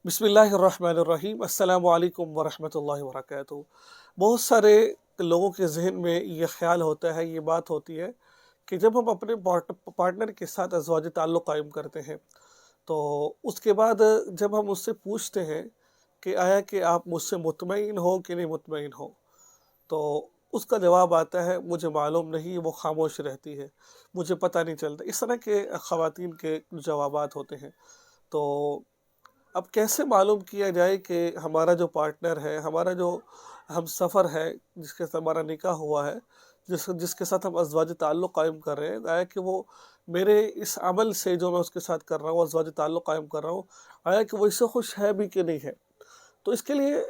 बिस्मिल्लाहिर्रहमानिर्रहीम अस्सलामु अलैकुम वरहमतुल्लाहि वबरकातुहू। बहुत सारे लोगों के ज़हन में ये ख़्याल होता है, ये बात होती है कि जब हम अपने पार्टनर के साथ अज़वाज ताल्लुक़ कायम करते हैं, तो उसके बाद जब हम उससे पूछते हैं कि आया कि आप मुझसे मुतमईन हो कि नहीं मुतमईन हो, तो उसका जवाब आता है मुझे मालूम नहीं, वो ख़ामोश रहती है, मुझे पता नहीं चलता। इस तरह के ख़वातीन के जवाबात होते हैं। तो अब कैसे मालूम किया जाए कि हमारा जो पार्टनर है, हमारा जो हमसफ़र है, जिसके साथ हमारा निकाह हुआ है, जिसके साथ हम अज़वाज ताल्लुक़ कायम कर रहे हैं, आया कि वो मेरे इस अमल से जो मैं उसके साथ कर रहा हूँ, अज़वाज ताल्लुक़ कायम कर रहा हूँ, आया कि वो इससे खुश है भी कि नहीं है। तो इसके लिए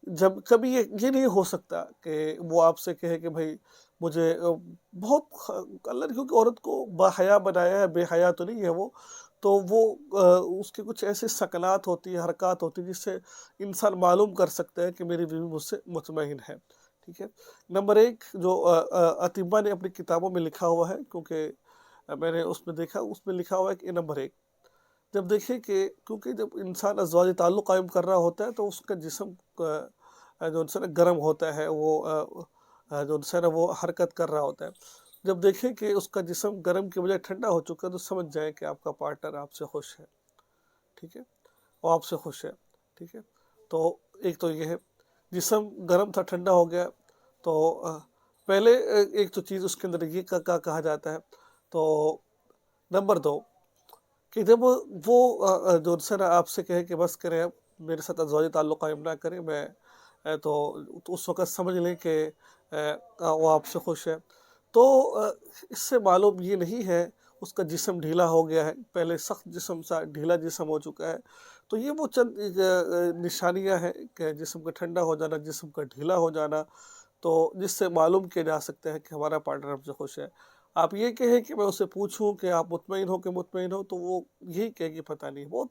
जब कभी ये नहीं हो सकता कि वो आपसे कहे कि भाई मुझे बहुत अल्लाह ने क्योंकि औरत को बाहया बनाया है, बेहया तो नहीं है वो। तो वो उसकी कुछ ऐसी सकनात होती है, हरकत होती है, जिससे इंसान मालूम कर सकता है कि मेरी बीवी मुझसे मुतमईन है। ठीक है। नंबर एक जो अतिम्मा ने अपनी किताबों में लिखा हुआ है, क्योंकि मैंने उसमें देखा, उसमें लिखा हुआ है कि नंबर एक, जब देखिए कि क्योंकि जब इंसान अज़वाज ताल्लुक़ कायम कर रहा होता है, तो उसका जिस्म जो है ना गर्म होता है, वो जो है ना वो हरकत कर रहा होता है। जब देखें कि उसका जिस्म गर्म की बजाय ठंडा हो चुका है, तो समझ जाएँ कि आपका पार्टनर आपसे खुश है। ठीक है? वो आपसे खुश है। ठीक है? तो एक तो ये है, जिस्म गर्म था ठंडा हो गया, तो पहले एक तो चीज़ उसके अंदर ये कहा जाता है। तो नंबर 2 कि जब वो जो है ना आपसे कहे कि बस करें अब, मेरे साथ अज़वाज ताल्लुक़ कायम ना करें, मैं तो उस वक़्त समझ लें कि वो आपसे खुश है। तो इससे मालूम ये नहीं है, उसका जिस्म ढीला हो गया है, पहले सख्त जिस्म सा ढीला जिस्म हो चुका है। तो ये वो चंद निशानियाँ हैं कि जिस्म का ठंडा हो जाना, जिस्म का ढीला हो जाना, तो जिससे मालूम किया जा सकता है कि हमारा पार्टनर हमसे खुश है। आप ये कहें कि मैं उससे पूछूँ कि आप मुतमईन हो कि मुतमईन हो, तो वो यही कहेगी पता नहीं। बहुत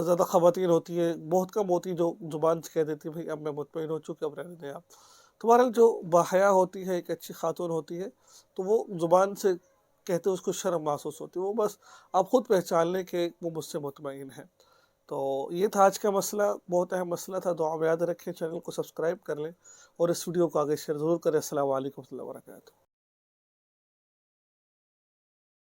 ज़्यादा ख़वातीन होती हैं, बहुत कम होती हैं जो ज़ुबान से कह देती हैं भई अब मैं मुतमईन हो चुकी, अब रहने दें आप। तो बहरहाल जो बाहया होती है, एक अच्छी ख़ातून होती है, तो वो ज़ुबान से कहते उसको शर्म महसूस होती है। वो बस आप खुद पहचान लें कि वो मुझसे मुतमईन है। तो ये था आज का मसला, बहुत अहम मसला था। दुआ में याद रखें, चैनल को सब्सक्राइब कर लें और इस वीडियो को आगे शेयर ज़रूर करें। अस्सलामु अलैकुम व रहमतुल्लाहि व बरकातुहू।